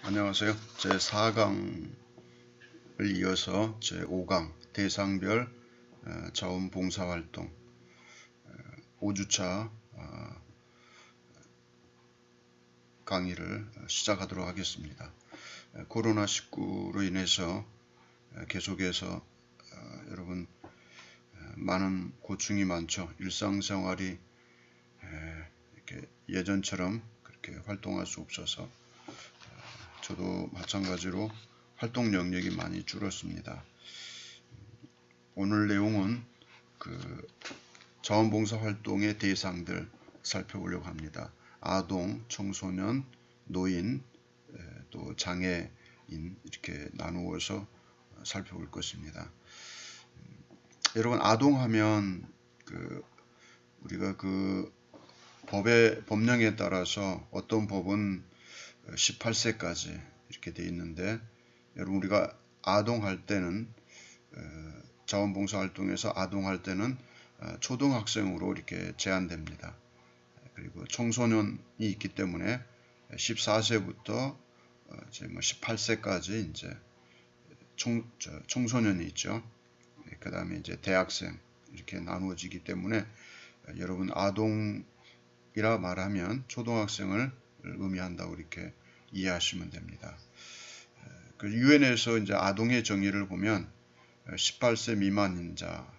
안녕하세요. 제4강을 이어서 제5강 대상별 자원봉사활동 5주차 강의를 시작하도록 하겠습니다. 코로나19로 인해서 계속해서 여러분 많은 고충이 많죠. 일상생활이 이렇게 예전처럼 그렇게 활동할 수 없어서 저도 마찬가지로 활동 영역이 많이 줄었습니다. 오늘 내용은 자원봉사 활동의 대상들 살펴보려고 합니다. 아동, 청소년, 노인, 또 장애인 이렇게 나누어서 살펴볼 것입니다. 여러분 아동하면 우리가 법령에 따라서 어떤 법은 18세까지 이렇게 돼 있는데, 여러분 우리가 아동할 때는 자원봉사 활동에서 아동할 때는 초등학생으로 이렇게 제한됩니다. 그리고 청소년이 있기 때문에 14세부터 이제 18세까지 이제 청소년이 있죠. 그 다음에 이제 대학생 이렇게 나누어지기 때문에 여러분 아동이라 말하면 초등학생을 의미한다고 이렇게 이해하시면 됩니다. 유엔에서 이제 아동의 정의를 보면 18세 미만인 자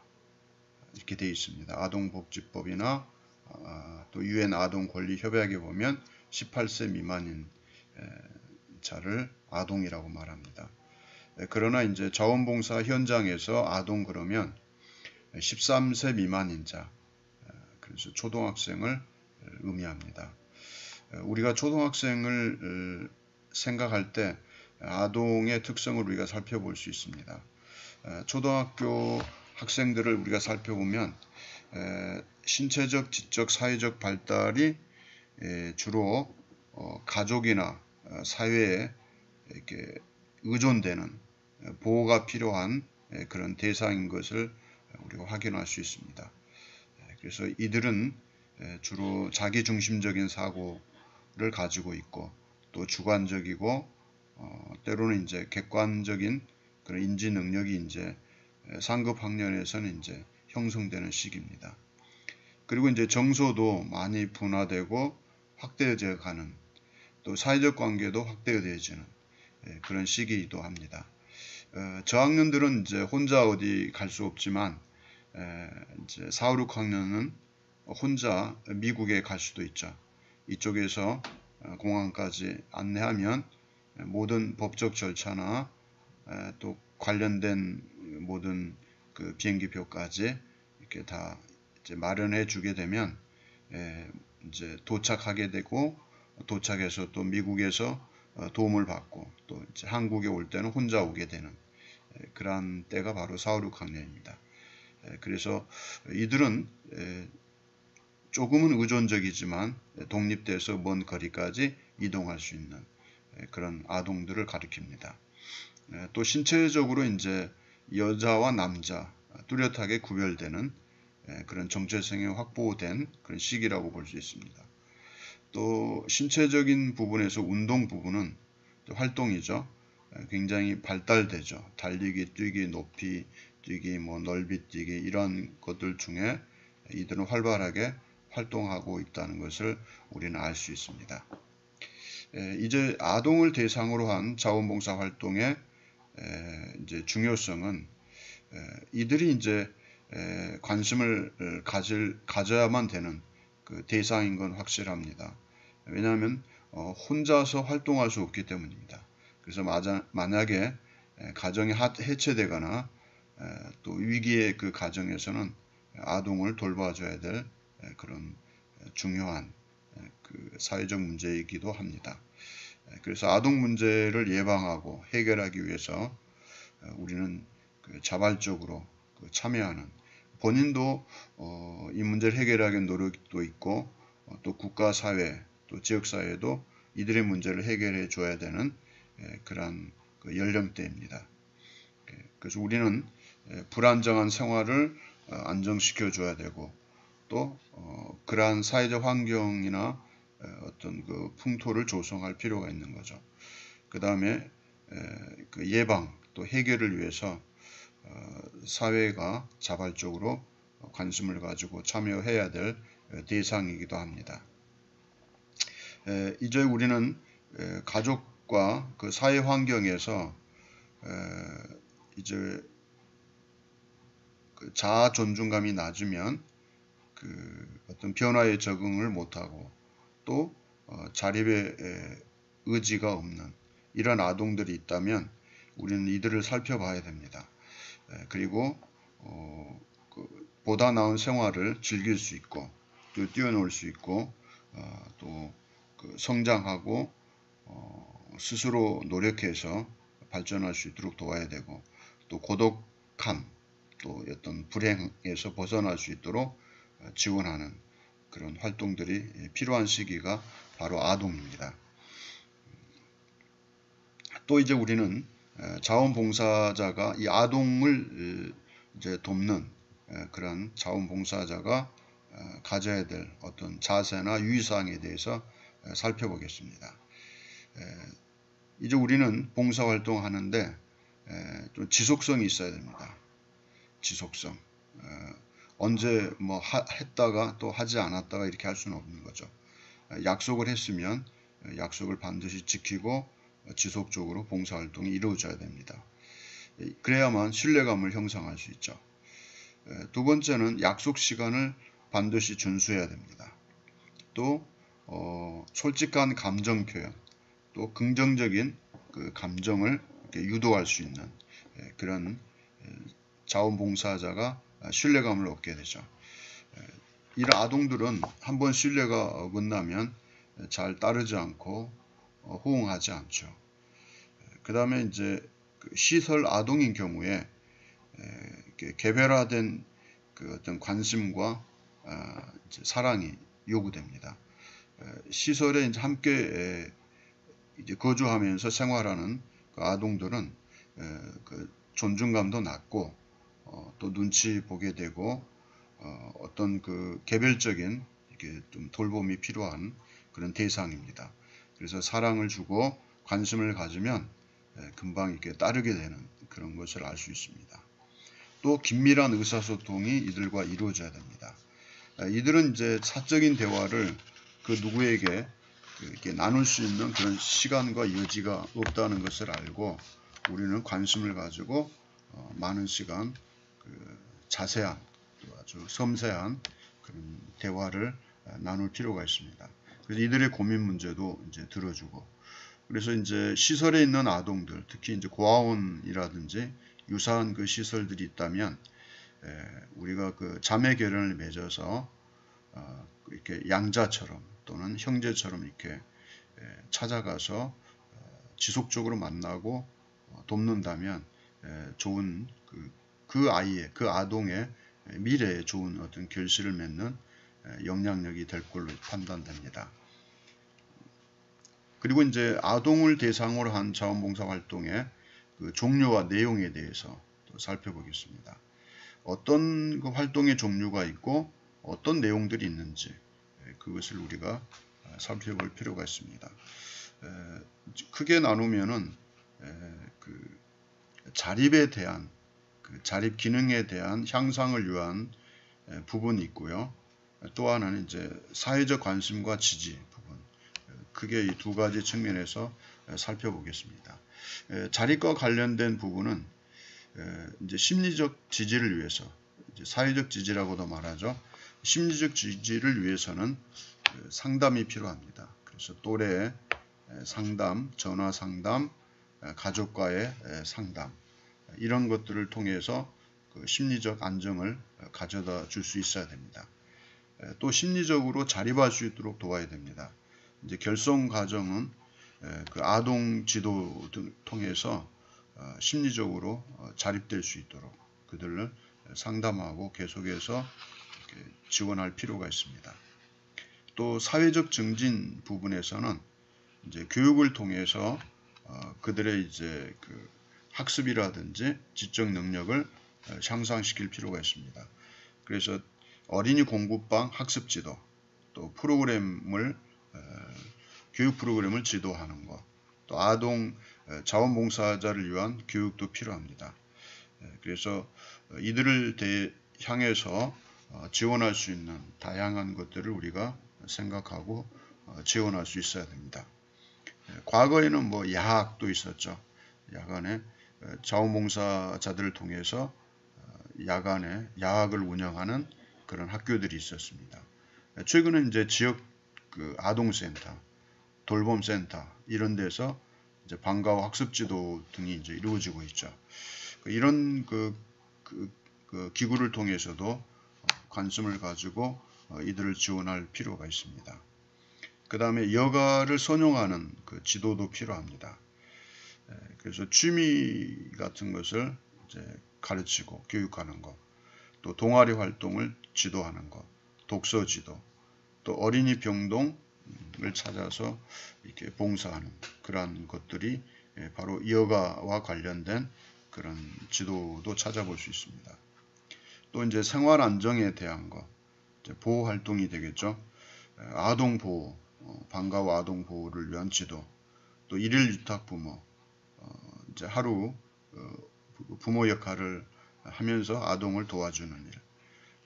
이렇게 되어 있습니다. 아동복지법이나 또 유엔 아동권리협약에 보면 18세 미만인 자를 아동이라고 말합니다. 그러나 이제 자원봉사 현장에서 아동 그러면 13세 미만인 자, 그래서 초등학생을 의미합니다. 우리가 초등학생을 생각할 때 아동의 특성을 우리가 살펴볼 수 있습니다. 초등학교 학생들을 우리가 살펴보면 신체적, 지적, 사회적 발달이 주로 가족이나 사회에 이렇게 의존되는 보호가 필요한 그런 대상인 것을 우리가 확인할 수 있습니다. 그래서 이들은 주로 자기중심적인 사고를 가지고 있고, 또 주관적이고 때로는 이제 객관적인 그런 인지 능력이 이제 상급 학년에서는 이제 형성되는 시기입니다. 그리고 이제 정서도 많이 분화되고 확대되어 가는, 또 사회적 관계도 확대되어지는 그런 시기이기도 합니다. 저학년들은 이제 혼자 어디 갈 수 없지만 이제 4, 5, 6학년은 혼자 미국에 갈 수도 있죠. 이쪽에서 공항까지 안내하면 모든 법적 절차나 또 관련된 모든 그 비행기표까지 이렇게 다 이제 마련해 주게 되면 이제 도착하게 되고, 도착해서 또 미국에서 도움을 받고, 또 이제 한국에 올 때는 혼자 오게 되는 그러한 때가 바로 4, 5, 6학년입니다. 그래서 이들은 조금은 의존적이지만 독립돼서 먼 거리까지 이동할 수 있는 그런 아동들을 가리킵니다. 또 신체적으로 이제 여자와 남자 뚜렷하게 구별되는 그런 정체성이 확보된 그런 시기라고 볼 수 있습니다. 또 신체적인 부분에서 운동 부분은 또 활동이죠. 굉장히 발달되죠. 달리기, 뛰기, 높이 뛰기, 넓이 뛰기 이런 것들 중에 이들은 활발하게 활동하고 있다는 것을 우리는 알 수 있습니다. 이제 아동을 대상으로 한 자원봉사 활동의 이제 중요성은 이들이 이제 관심을 가져야만 되는 그 대상인 건 확실합니다. 왜냐하면 혼자서 활동할 수 없기 때문입니다. 그래서 만약에 가정이 해체되거나 또 위기의 그 가정에서는 아동을 돌봐줘야 될 그런 중요한 그 사회적 문제이기도 합니다. 그래서 아동 문제를 예방하고 해결하기 위해서 우리는 자발적으로 참여하는, 본인도 이 문제를 해결하기 노력도 있고, 또 국가 사회 또 지역 사회도 이들의 문제를 해결해 줘야 되는 그러한 연령대입니다. 그래서 우리는 불안정한 생활을 안정시켜 줘야 되고, 또 그러한 사회적 환경이나 어떤 그 풍토를 조성할 필요가 있는 거죠. 그 다음에 그 예방 또 해결을 위해서 사회가 자발적으로 관심을 가지고 참여해야 될 대상이기도 합니다. 이제 우리는 가족과 그 사회 환경에서 이제 그 자아 존중감이 낮으면 그 어떤 변화에 적응을 못하고 또 자립의 의지가 없는 이런 아동들이 있다면 우리는 이들을 살펴봐야 됩니다. 그리고 보다 나은 생활을 즐길 수 있고 또 뛰어놀 수 있고 또 그 성장하고 스스로 노력해서 발전할 수 있도록 도와야 되고 또 고독함 또 어떤 불행에서 벗어날 수 있도록 지원하는 그런 활동들이 필요한 시기가 바로 아동입니다. 또 이제 우리는 자원봉사자가 이 아동을 이제 돕는 그런 자원봉사자가 가져야 될 어떤 자세나 유의사항에 대해서 살펴보겠습니다. 이제 우리는 봉사활동 하는데 좀 지속성이 있어야 됩니다. 지속성. 언제 뭐 했다가 또 하지 않았다가 이렇게 할 수는 없는 거죠. 약속을 했으면 약속을 반드시 지키고 지속적으로 봉사활동이 이루어져야 됩니다. 그래야만 신뢰감을 형성할 수 있죠. 두 번째는 약속 시간을 반드시 준수해야 됩니다. 또 솔직한 감정 표현, 또 긍정적인 그 감정을 유도할 수 있는 그런 자원봉사자가 신뢰감을 얻게 되죠. 이런 아동들은 한번 신뢰가 어긋나면 잘 따르지 않고 호응하지 않죠. 그 다음에 이제 그 시설 아동인 경우에 개별화된 그 어떤 관심과 이제 사랑이 요구됩니다. 시설에 이제 함께 이제 거주하면서 생활하는 그 아동들은 그 존중감도 낮고 또 눈치 보게 되고 어떤 그 개별적인 이렇게 좀 돌봄이 필요한 그런 대상입니다. 그래서 사랑을 주고 관심을 가지면 금방 이렇게 따르게 되는 그런 것을 알 수 있습니다. 또 긴밀한 의사소통이 이들과 이루어져야 됩니다. 이들은 이제 사적인 대화를 그 누구에게 이렇게 나눌 수 있는 그런 시간과 여지가 없다는 것을 알고 우리는 관심을 가지고 많은 시간 그 자세한 또 아주 섬세한 그런 대화를 나눌 필요가 있습니다. 그래서 이들의 고민 문제도 이제 들어주고 그래서 이제 시설에 있는 아동들 특히 이제 고아원이라든지 유사한 그 시설들이 있다면 우리가 그 자매 결연을 맺어서 이렇게 양자처럼 또는 형제처럼 이렇게 찾아가서 지속적으로 만나고 돕는다면 좋은 그 아이의 그 아동의 미래에 좋은 어떤 결실을 맺는 영향력이 될 걸로 판단됩니다. 그리고 이제 아동을 대상으로 한 자원봉사 활동의 그 종류와 내용에 대해서 또 살펴보겠습니다. 어떤 그 활동의 종류가 있고 어떤 내용들이 있는지 그것을 우리가 살펴볼 필요가 있습니다. 크게 나누면은 그 자립에 대한 그 자립 기능에 대한 향상을 위한 부분이 있고요. 또 하나는 이제 사회적 관심과 지지 부분. 크게 이 두 가지 측면에서 살펴보겠습니다. 자립과 관련된 부분은 이제 심리적 지지를 위해서 이제 사회적 지지라고도 말하죠. 심리적 지지를 위해서는 상담이 필요합니다. 그래서 또래 상담, 전화 상담, 가족과의 상담 이런 것들을 통해서 그 심리적 안정을 가져다 줄 수 있어야 됩니다. 또 심리적으로 자립할 수 있도록 도와야 됩니다. 이제 결성 과정은 그 아동 지도 등 통해서 심리적으로 자립될 수 있도록 그들을 상담하고 계속해서 지원할 필요가 있습니다. 또 사회적 증진 부분에서는 이제 교육을 통해서 그들의 이제 그 학습이라든지 지적 능력을 향상시킬 필요가 있습니다. 그래서 어린이 공부방 학습 지도, 또 프로그램을 교육 프로그램을 지도하는 것, 또 아동 자원봉사자를 위한 교육도 필요합니다. 그래서 이들을 향해서 지원할 수 있는 다양한 것들을 우리가 생각하고 지원할 수 있어야 됩니다. 과거에는 뭐 야학도 있었죠. 야간에 자원봉사자들을 통해서 야간에 야학을 운영하는 그런 학교들이 있었습니다. 최근에 이제 지역 그 아동센터, 돌봄센터 이런 데서 이제 방과후 학습지도 등이 이제 이루어지고 있죠. 이런 그 기구를 통해서도 관심을 가지고 이들을 지원할 필요가 있습니다. 그 다음에 여가를 선용하는 그 지도도 필요합니다. 그래서 취미 같은 것을 이제 가르치고 교육하는 것, 또 동아리 활동을 지도하는 것, 독서 지도, 또 어린이 병동을 찾아서 이렇게 봉사하는 그러한 것들이 바로 여가와 관련된 그런 지도도 찾아볼 수 있습니다. 또 이제 생활 안정에 대한 것, 이제 보호 활동이 되겠죠. 아동 보호, 방과후 아동 보호를 위한 지도, 또 일일 유탁 부모, 이제 하루 부모 역할을 하면서 아동을 도와주는 일,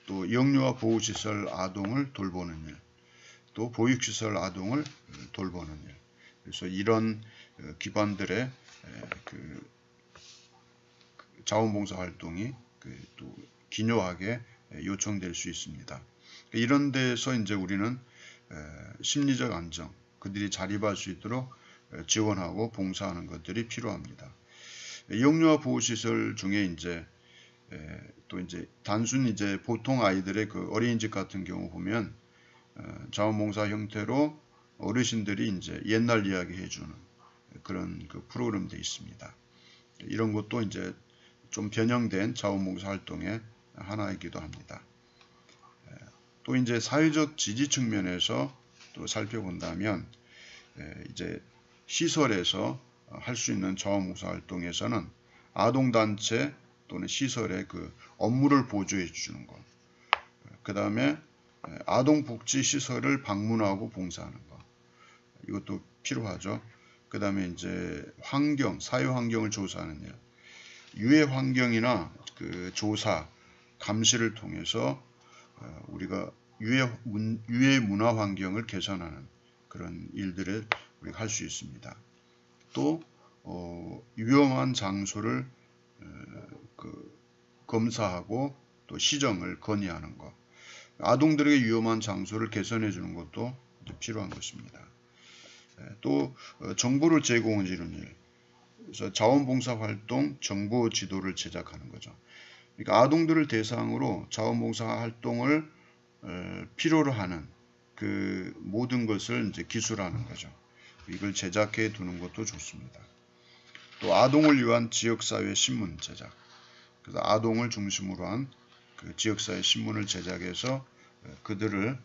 또 영유아 보호시설 아동을 돌보는 일, 또 보육시설 아동을 돌보는 일. 그래서 이런 기관들의 그 자원봉사 활동이 또 기묘하게 요청될 수 있습니다. 이런 데서 이제 우리는 심리적 안정, 그들이 자립할 수 있도록 지원하고 봉사하는 것들이 필요합니다. 영유아 보호시설 중에 이제 또 이제 단순 이제 보통 아이들의 그 어린이집 같은 경우 보면 자원봉사 형태로 어르신들이 이제 옛날 이야기 해주는 그런 그 프로그램도 있습니다. 이런 것도 이제 좀 변형된 자원봉사 활동의 하나이기도 합니다. 또 이제 사회적 지지 측면에서 또 살펴본다면 이제 시설에서 할 수 있는 자원봉사 활동에서는 아동단체 또는 시설의 그 업무를 보조해 주는 것, 그 다음에 아동복지시설을 방문하고 봉사하는 것, 이것도 필요하죠. 그 다음에 이제 환경, 사회환경을 조사하는 일, 유해 환경이나 그 조사, 감시를 통해서 우리가 유해 문화 환경을 개선하는 그런 일들을 우리가 할 수 있습니다. 또 위험한 장소를 검사하고 또 시정을 건의하는 것, 아동들에게 위험한 장소를 개선해 주는 것도 필요한 것입니다. 또 정보를 제공해 주는 일, 그래서 자원봉사 활동 정보 지도를 제작하는 거죠. 그러니까 아동들을 대상으로 자원봉사 활동을 필요로 하는 그 모든 것을 이제 기술하는 거죠. 이걸 제작해 두는 것도 좋습니다. 또 아동을 위한 지역사회 신문 제작. 그래서 아동을 중심으로 한 그 지역사회 신문을 제작해서 그들을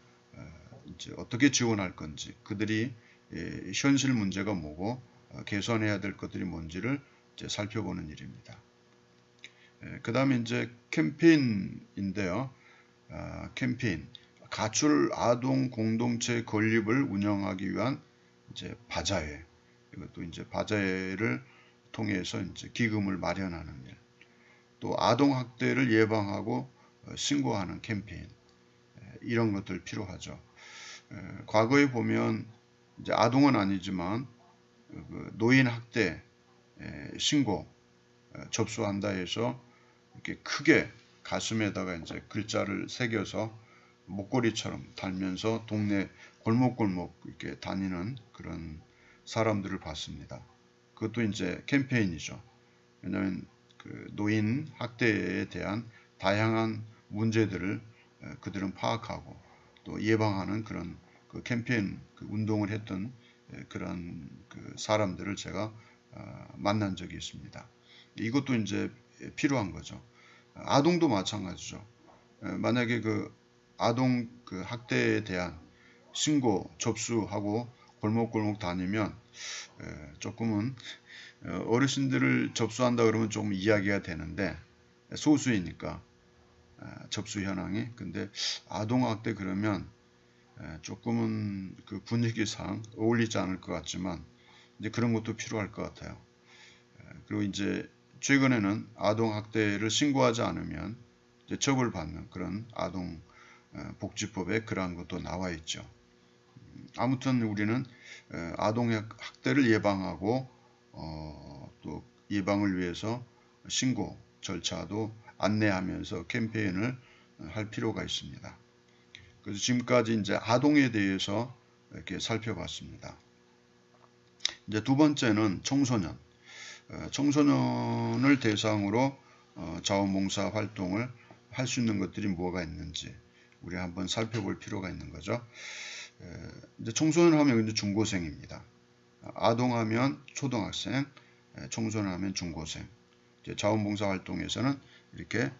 이제 어떻게 지원할 건지, 그들이 현실 문제가 뭐고 개선해야 될 것들이 뭔지를 이제 살펴보는 일입니다. 그 다음에 이제 캠페인인데요. 캠페인, 가출 아동 공동체 건립을 운영하기 위한 이제 바자회, 이것도 이제 바자회를 통해서 이제 기금을 마련하는 일, 또 아동 학대를 예방하고 신고하는 캠페인, 이런 것들 필요하죠. 과거에 보면 이제 아동은 아니지만 노인 학대 신고 접수한다 해서 이렇게 크게 가슴에다가 이제 글자를 새겨서 목걸이처럼 달면서 동네 골목골목 이렇게 다니는 그런 사람들을 봤습니다. 그것도 이제 캠페인이죠. 왜냐하면 그 노인 학대에 대한 다양한 문제들을 그들은 파악하고 또 예방하는 그런 그 캠페인 그 운동을 했던 그런 그 사람들을 제가 만난 적이 있습니다. 이것도 이제 필요한 거죠. 아동도 마찬가지죠. 만약에 그 아동 그 학대에 대한 신고 접수하고 골목골목 다니면 조금은 어르신들을 접수한다 그러면 조금 이야기가 되는데 소수이니까 접수 현황이. 근데 아동학대 그러면 조금은 그 분위기상 어울리지 않을 것 같지만 이제 그런 것도 필요할 것 같아요. 그리고 이제 최근에는 아동 학대를 신고하지 않으면 이제 처벌받는 그런 아동 복지법에 그러한 것도 나와 있죠. 아무튼 우리는 아동 학대를 예방하고 또 예방을 위해서 신고 절차도 안내하면서 캠페인을 할 필요가 있습니다. 그래서 지금까지 이제 아동에 대해서 이렇게 살펴봤습니다. 이제 두 번째는 청소년. 청소년을 대상으로 자원봉사 활동을 할 수 있는 것들이 뭐가 있는지 우리 한번 살펴볼 필요가 있는 거죠. 이제 청소년 하면 이제 중고생입니다. 아동하면 초등학생, 청소년 하면 중고생. 이제 자원봉사 활동에서는 이렇게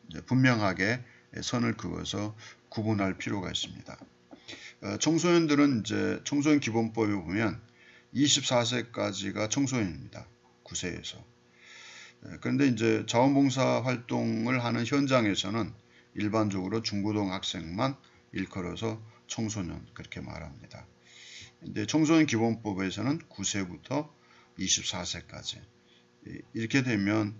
이제 분명하게 선을 그어서 구분할 필요가 있습니다. 청소년들은 이제 청소년 기본법에 보면 24세까지가 청소년입니다. 9세에서. 그런데 이제 자원봉사 활동을 하는 현장에서는 일반적으로 중고등학생만 일컬어서 청소년 그렇게 말합니다. 근데 청소년 기본법에서는 9세부터 24세까지 이렇게 되면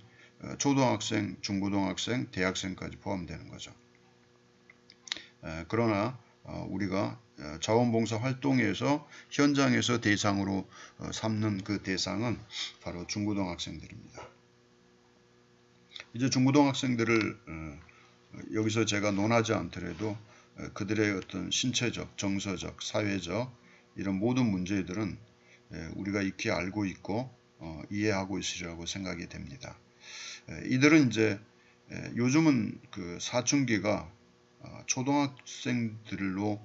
초등학생, 중고등학생, 대학생까지 포함되는 거죠. 그러나 우리가 자원봉사 활동에서 현장에서 대상으로 삼는 그 대상은 바로 중고등학생들입니다. 이제 중고등학생들을 여기서 제가 논하지 않더라도 그들의 어떤 신체적, 정서적, 사회적 이런 모든 문제들은 우리가 익히 알고 있고 이해하고 있으리라고 생각이 됩니다. 이들은 이제 요즘은 그 사춘기가 초등학생들로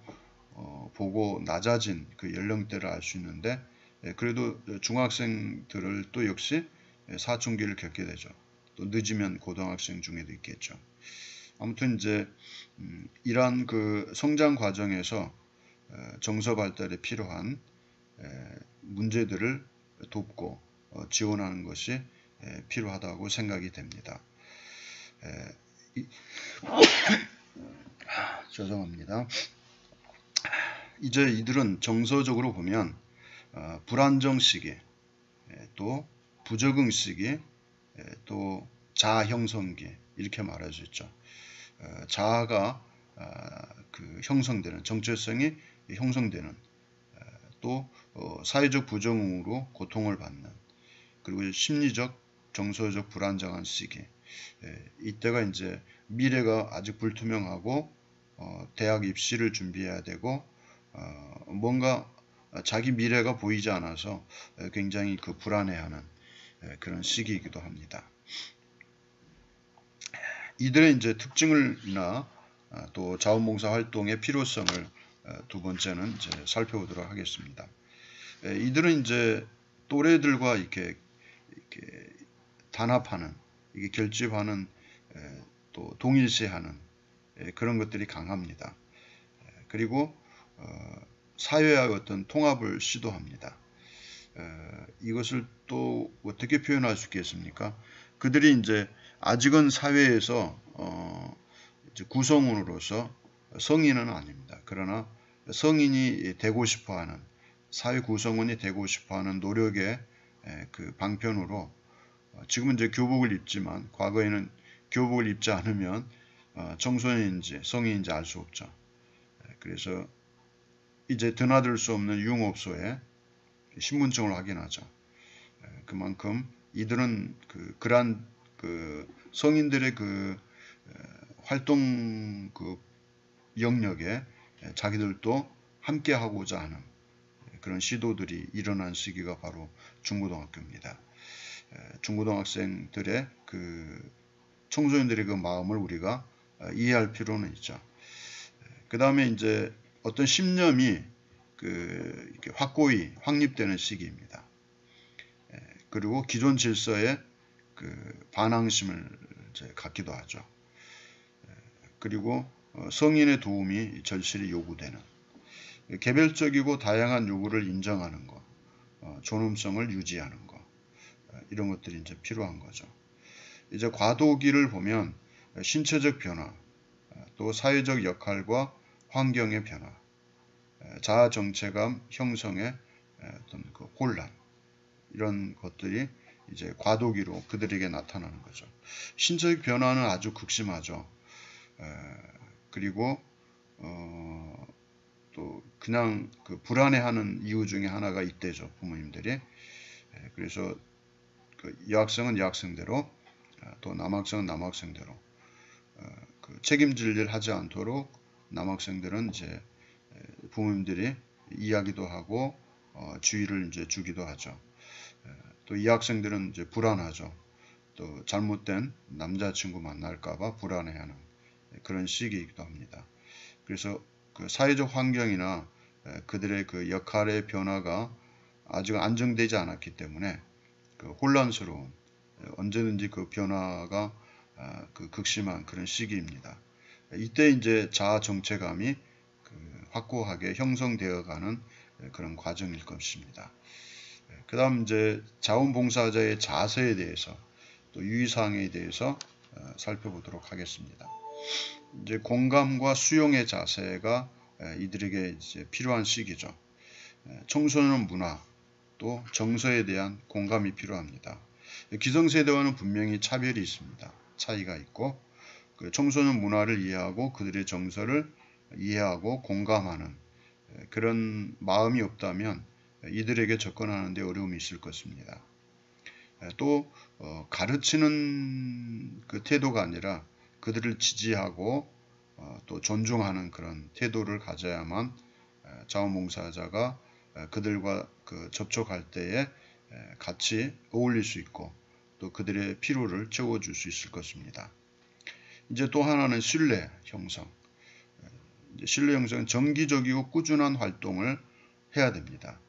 보고 낮아진 그 연령대를 알 수 있는데 그래도 중학생들을 또 역시 사춘기를 겪게 되죠. 또 늦으면 고등학생 중에도 있겠죠. 아무튼 이제 이러한 그 성장 과정에서 정서 발달에 필요한 문제들을 돕고 지원하는 것이 필요하다고 생각이 됩니다. 죄송합니다. 이제 이들은 정서적으로 보면 불안정 시기, 또 부적응 시기, 또 자아 형성기 이렇게 말할 수 있죠. 자아가 그 형성되는 정체성이 형성되는 또 사회적 부정으로 고통을 받는 그리고 심리적 정서적 불안정한 시기 이때가 이제 미래가 아직 불투명하고 대학 입시를 준비해야 되고 뭔가 자기 미래가 보이지 않아서 굉장히 그 불안해하는 그런 시기이기도 합니다. 이들의 이제 특징을나 또 자원봉사 활동의 필요성을 두 번째는 이제 살펴보도록 하겠습니다. 이들은 이제 또래들과 이렇게 단합하는, 이게 결집하는, 또 동일시하는 그런 것들이 강합니다. 그리고 사회와의 어떤 통합을 시도합니다. 이것을 또 어떻게 표현할 수 있겠습니까? 그들이 이제 아직은 사회에서 이제 구성원으로서 성인은 아닙니다. 그러나 성인이 되고 싶어하는 사회 구성원이 되고 싶어하는 노력의 그 방편으로 지금은 이제 교복을 입지만 과거에는 교복을 입지 않으면 청소년인지 성인인지 알 수 없죠. 그래서 이제 드나들 수 없는 유흥업소에 신분증을 확인하죠. 그만큼 이들은 그러한 그 성인들의 그 활동 그 영역에 자기들도 함께 하고자 하는 그런 시도들이 일어난 시기가 바로 중고등학교입니다. 중고등학생들의 그 청소년들의 그 마음을 우리가 이해할 필요는 있죠. 그 다음에 이제 어떤 신념이 이렇게 확고히 확립되는 시기입니다. 그리고 기존 질서에 그 반항심을 이제 갖기도 하죠. 그리고 성인의 도움이 절실히 요구되는 개별적이고 다양한 요구를 인정하는 것, 존엄성을 유지하는 것, 이런 것들이 이제 필요한 거죠. 이제 과도기를 보면 신체적 변화, 또 사회적 역할과 환경의 변화, 자아 정체감 형성의 어떤 그 혼란, 이런 것들이 이제 과도기로 그들에게 나타나는 거죠. 신체적 변화는 아주 극심하죠. 그리고 또 그냥 그 불안해하는 이유 중에 하나가 이때죠. 부모님들이. 그래서 그 여학생은 여학생대로 또 남학생은 남학생대로 그 책임질 일 하지 않도록 남학생들은 이제 부모님들이 이야기도 하고 주의를 이제 주기도 하죠. 또 이 학생들은 이제 불안하죠. 또 잘못된 남자친구 만날까봐 불안해하는 그런 시기이기도 합니다. 그래서 그 사회적 환경이나 그들의 그 역할의 변화가 아직 안정되지 않았기 때문에 그 혼란스러운 언제든지 그 변화가 그 극심한 그런 시기입니다. 이때 이제 자아 정체감이 그 확고하게 형성되어가는 그런 과정일 것입니다. 그 다음 이제 자원봉사자의 자세에 대해서 또 유의사항에 대해서 살펴보도록 하겠습니다. 이제 공감과 수용의 자세가 이들에게 이제 필요한 시기죠. 청소년 문화 또 정서에 대한 공감이 필요합니다. 기성세대와는 분명히 차별이 있습니다. 차이가 있고 그 청소년 문화를 이해하고 그들의 정서를 이해하고 공감하는 그런 마음이 없다면 이들에게 접근하는 데 어려움이 있을 것입니다. 또 가르치는 그 태도가 아니라 그들을 지지하고 또 존중하는 그런 태도를 가져야만 자원봉사자가 그들과 그 접촉할 때에 같이 어울릴 수 있고 또 그들의 필요를 채워줄 수 있을 것입니다. 이제 또 하나는 신뢰 형성. 신뢰 형성은 정기적이고 꾸준한 활동을 해야 됩니다.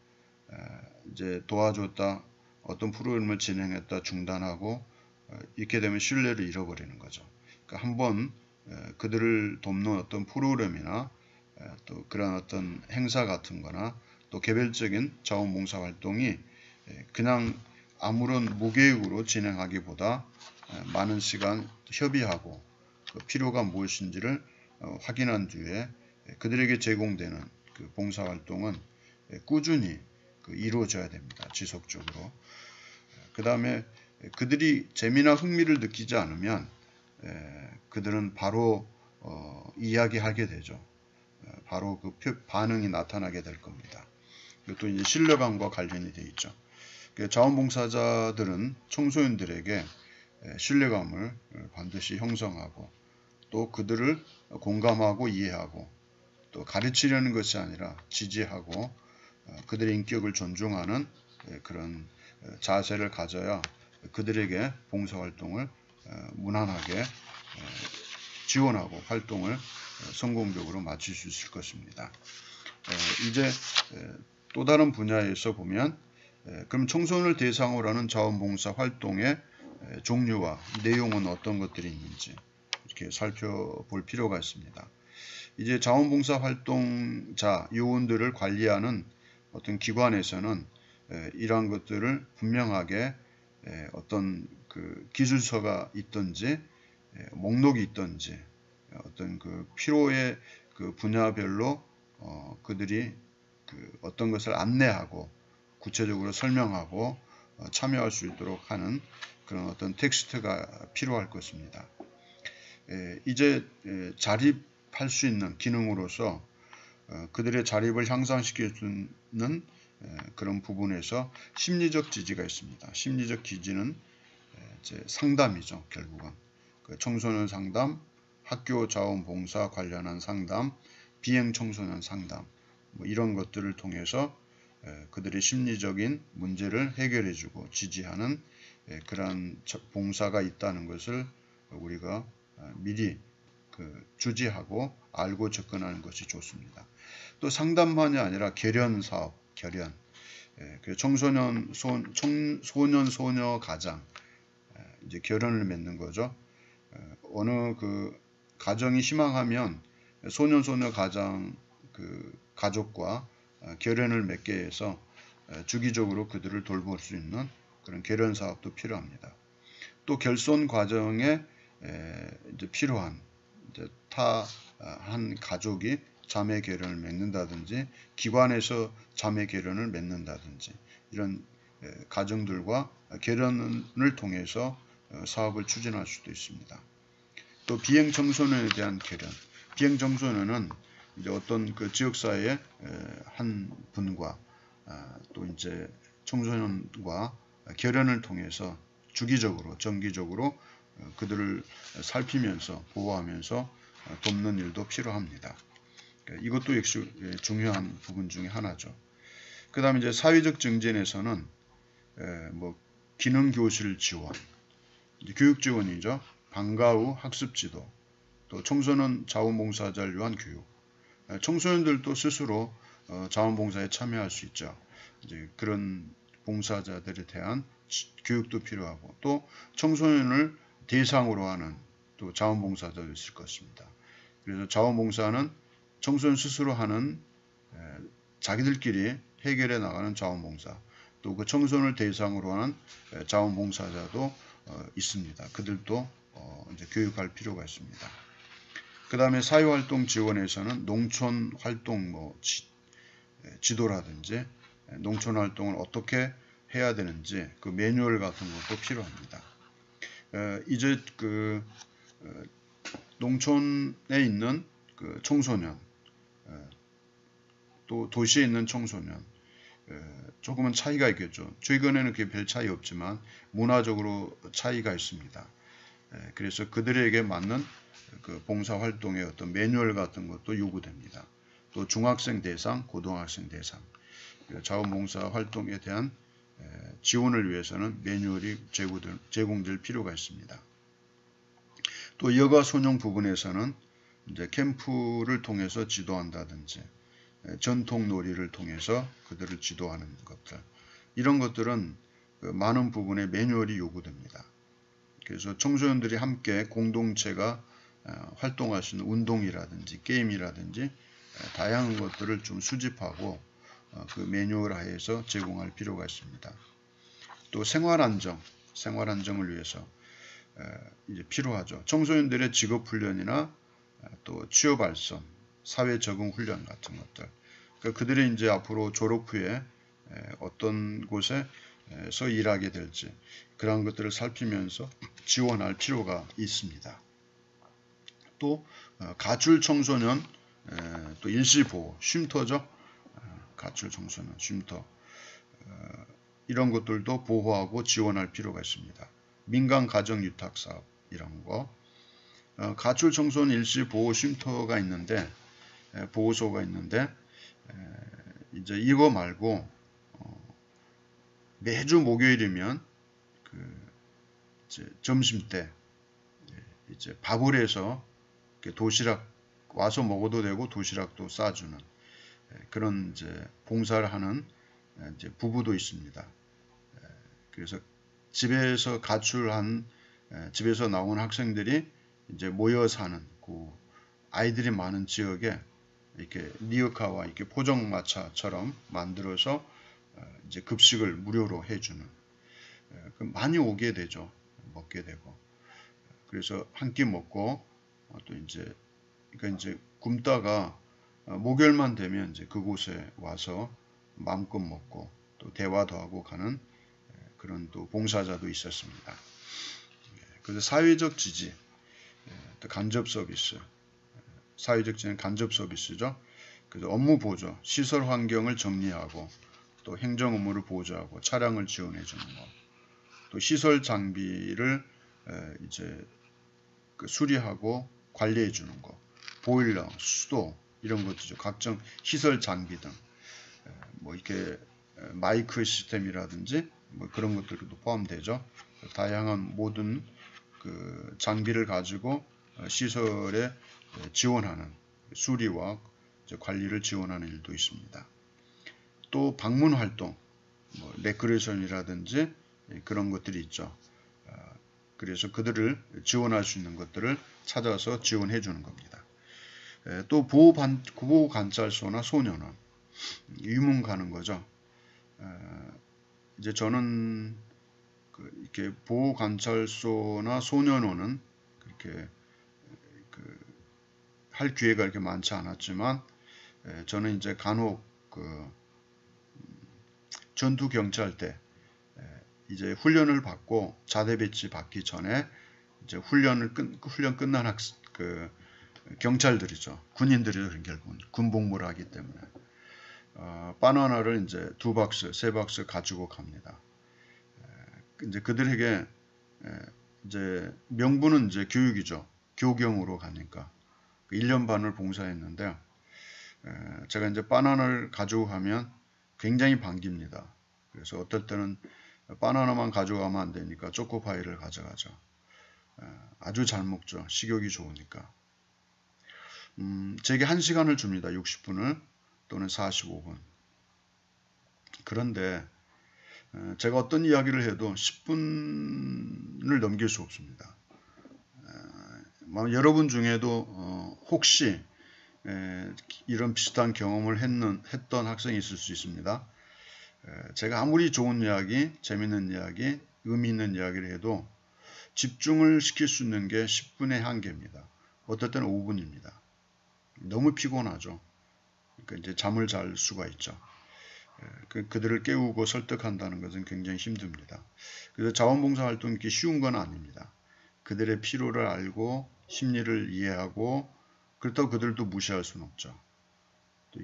이제 도와줬다, 어떤 프로그램을 진행했다 중단하고 이렇게 되면 신뢰를 잃어버리는 거죠. 그러니까 한번 그들을 돕는 어떤 프로그램이나 또 그런 어떤 행사 같은 거나 또 개별적인 자원봉사 활동이 그냥 아무런 무계획으로 진행하기보다 많은 시간 협의하고 그 필요가 무엇인지를 확인한 뒤에 그들에게 제공되는 그 봉사활동은 꾸준히 이루어져야 됩니다. 지속적으로. 그 다음에 그들이 재미나 흥미를 느끼지 않으면 그들은 바로 이야기하게 되죠. 바로 그 반응이 나타나게 될 겁니다. 이것도 이제 신뢰감과 관련이 되어 있죠. 자원봉사자들은 청소년들에게 신뢰감을 반드시 형성하고 또 그들을 공감하고 이해하고 또 가르치려는 것이 아니라 지지하고 그들의 인격을 존중하는 그런 자세를 가져야 그들에게 봉사활동을 무난하게 지원하고 활동을 성공적으로 마칠 수 있을 것입니다. 이제 또 다른 분야에서 보면 그럼 청소년을 대상으로 하는 자원봉사 활동의 종류와 내용은 어떤 것들이 있는지 이렇게 살펴볼 필요가 있습니다. 이제 자원봉사 활동자 요원들을 관리하는 어떤 기관에서는 이러한 것들을 분명하게 어떤 그 기술서가 있든지 목록이 있든지 어떤 그 필요의 그 분야별로 그들이 그 어떤 것을 안내하고 구체적으로 설명하고 참여할 수 있도록 하는 그런 어떤 텍스트가 필요할 것입니다. 이제 자립할 수 있는 기능으로서 그들의 자립을 향상시켜주는 그런 부분에서 심리적 지지가 있습니다. 심리적 지지는 이제 상담이죠. 결국은 그 청소년 상담, 학교 자원봉사 관련한 상담, 비행 청소년 상담 뭐 이런 것들을 통해서 그들의 심리적인 문제를 해결해주고 지지하는 그러한 봉사가 있다는 것을 우리가 미리 주지하고 알고 접근하는 것이 좋습니다. 또 상담만이 아니라 결연 사업, 결연. 청소년, 소년, 소녀 가장 이제 결연을 맺는 거죠. 어느 그 가정이 희망하면 소년, 소녀 가장 그 가족과 결연을 맺게 해서 주기적으로 그들을 돌볼 수 있는 그런 결연 사업도 필요합니다. 또 결손 과정에 이제 필요한 이제 한 가족이 자매 결연을 맺는다든지 기관에서 자매 결연을 맺는다든지 이런 가정들과 결연을 통해서 사업을 추진할 수도 있습니다. 또 비행 청소년에 대한 결연. 비행 청소년은 이제 어떤 그 지역사회의 한 분과 또 이제 청소년과 결연을 통해서 주기적으로 정기적으로 그들을 살피면서 보호하면서 돕는 일도 필요합니다. 이것도 역시 중요한 부분 중에 하나죠. 그 다음에 이제 사회적 증진에서는 뭐 기능교실 지원, 교육 지원이죠. 방과 후 학습 지도, 또 청소년 자원봉사자를 위한 교육. 청소년들도 스스로 자원봉사에 참여할 수 있죠. 이제 그런 봉사자들에 대한 교육도 필요하고, 또 청소년을 대상으로 하는 또 자원봉사자도 있을 것입니다. 그래서 자원봉사는 청소년 스스로 하는 자기들끼리 해결해 나가는 자원봉사, 또 그 청소년을 대상으로 하는 자원봉사자도 있습니다. 그들도 이제 교육할 필요가 있습니다. 그 다음에 사회활동 지원에서는 농촌활동 지도라든지 농촌활동을 어떻게 해야 되는지 그 매뉴얼 같은 것도 필요합니다. 이제 그 농촌에 있는 그 청소년, 또 도시에 있는 청소년, 조금은 차이가 있겠죠. 최근에는 그게 별 차이 없지만 문화적으로 차이가 있습니다. 그래서 그들에게 맞는 그 봉사활동의 어떤 매뉴얼 같은 것도 요구됩니다. 또 중학생 대상, 고등학생 대상, 자원봉사 활동에 대한 지원을 위해서는 매뉴얼이 제공될 필요가 있습니다. 또 여가 소년 부분에서는 이제 캠프를 통해서 지도한다든지 전통 놀이를 통해서 그들을 지도하는 것들, 이런 것들은 많은 부분에 매뉴얼이 요구됩니다. 그래서 청소년들이 함께 공동체가 활동할 수 있는 운동이라든지 게임이라든지 다양한 것들을 좀 수집하고 그 매뉴얼 하에서 제공할 필요가 있습니다. 또 생활안정을 위해서 이제 필요하죠. 청소년들의 직업훈련이나 또 취업발전, 사회 적응 훈련 같은 것들. 그러니까 그들이 이제 앞으로 졸업 후에 어떤 곳에서 일하게 될지 그런 것들을 살피면서 지원할 필요가 있습니다. 또 가출 청소년, 또 일시보호, 쉼터죠. 가출 청소년, 쉼터, 이런 것들도 보호하고 지원할 필요가 있습니다. 민간 가정 유탁 사업 이런 거, 가출 청소년 일시 보호 쉼터가 있는데, 보호소가 있는데, 이제 이거 말고 매주 목요일이면 이제 점심 때 이제 밥을 해서 도시락 와서 먹어도 되고 도시락도 싸주는 그런 이제 봉사를 하는 이제 부부도 있습니다. 그래서 집에서 가출한 집에서 나온 학생들이 이제 모여 사는 그 아이들이 많은 지역에 이렇게 리어카와 이렇게 포장마차처럼 만들어서 이제 급식을 무료로 해주는, 많이 오게 되죠. 먹게 되고, 그래서 한 끼 먹고 또 이제 그러니까 이제 굶다가 목요일만 되면 이제 그곳에 와서 마음껏 먹고 또 대화도 하고 가는 그런 또 봉사자도 있었습니다. 그래서 사회적 지지, 또 간접 서비스, 사회적 지지는 간접 서비스죠. 그래서 업무 보조, 시설 환경을 정리하고 또 행정 업무를 보조하고 차량을 지원해 주는 것, 또 시설 장비를 이제 그 수리하고 관리해 주는 것, 보일러, 수도 이런 것들이죠. 각종 시설 장비 등, 뭐 이렇게 마이크 시스템이라든지 뭐 그런 것들도 포함되죠. 다양한 모든 그 장비를 가지고 시설에 지원하는 수리와 관리를 지원하는 일도 있습니다. 또 방문 활동, 뭐 레크레이션이라든지 그런 것들이 있죠. 그래서 그들을 지원할 수 있는 것들을 찾아서 지원해 주는 겁니다. 또 보호관찰소나 소년원, 유문 가는 거죠. 이제 저는 이렇게 보호관찰소나 소년원은 그렇게 할 기회가 이렇게 많지 않았지만, 저는 이제 간혹 전투 경찰대 이제 훈련을 받고 자대 배치 받기 전에 이제 훈련 끝난 경찰들이죠. 군인들이 결국은 군복무를 하기 때문에 바나나를 이제 2박스, 3박스 가지고 갑니다. 이제 그들에게 이제 명분은 이제 교육이죠. 교경으로 가니까 1년 반을 봉사했는데 제가 이제 바나나를 가지고 가면 굉장히 반깁니다. 그래서 어떨 때는 바나나만 가져가면 안 되니까 초코파이를 가져가죠. 아주 잘 먹죠. 식욕이 좋으니까. 제게 1시간을 줍니다. 60분을 또는 45분. 그런데 제가 어떤 이야기를 해도 10분을 넘길 수 없습니다. 여러분 중에도 혹시 이런 비슷한 경험을 했던 학생이 있을 수 있습니다. 제가 아무리 좋은 이야기, 재밌는 이야기, 의미 있는 이야기를 해도 집중을 시킬 수 있는 게 10분의 한계입니다. 어떨 때는 5분입니다. 너무 피곤하죠. 그러니까 이제 잠을 잘 수가 있죠. 그들을 깨우고 설득한다는 것은 굉장히 힘듭니다. 그래서 자원봉사 활동이 이렇게 쉬운 건 아닙니다. 그들의 필요를 알고 심리를 이해하고 그렇다고 그들도 무시할 수는 없죠. 또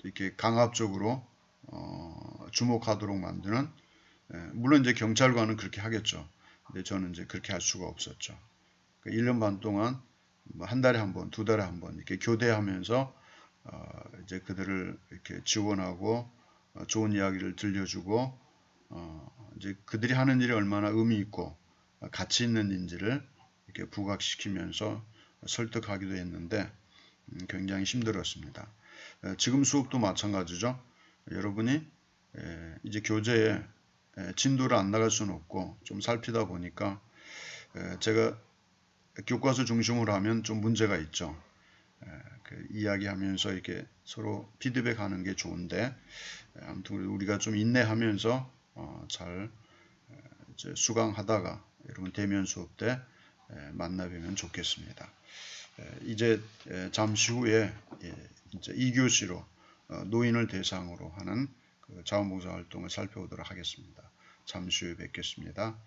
이렇게 강압적으로 주목하도록 만드는 물론 이제 경찰관은 그렇게 하겠죠. 근데 저는 이제 그렇게 할 수가 없었죠. 그러니까 1년 반 동안 뭐 한 달에 한 번, 2달에 한 번 이렇게 교대하면서 이제 그들을 이렇게 지원하고 좋은 이야기를 들려주고 이제 그들이 하는 일이 얼마나 의미 있고 가치 있는지를 이렇게 부각시키면서 설득하기도 했는데 굉장히 힘들었습니다. 지금 수업도 마찬가지죠. 여러분이 이제 교재에 진도를 안 나갈 수는 없고 좀 살피다 보니까 제가 교과서 중심으로 하면 좀 문제가 있죠. 이야기하면서 이렇게 서로 피드백하는 게 좋은데 아무튼 우리가 좀 인내하면서 잘 이제 수강하다가 여러분 대면 수업 때 만나 뵈면 좋겠습니다. 이제 잠시 후에 이제 2교시로 노인을 대상으로 하는 그 자원봉사 활동을 살펴보도록 하겠습니다. 잠시 후에 뵙겠습니다.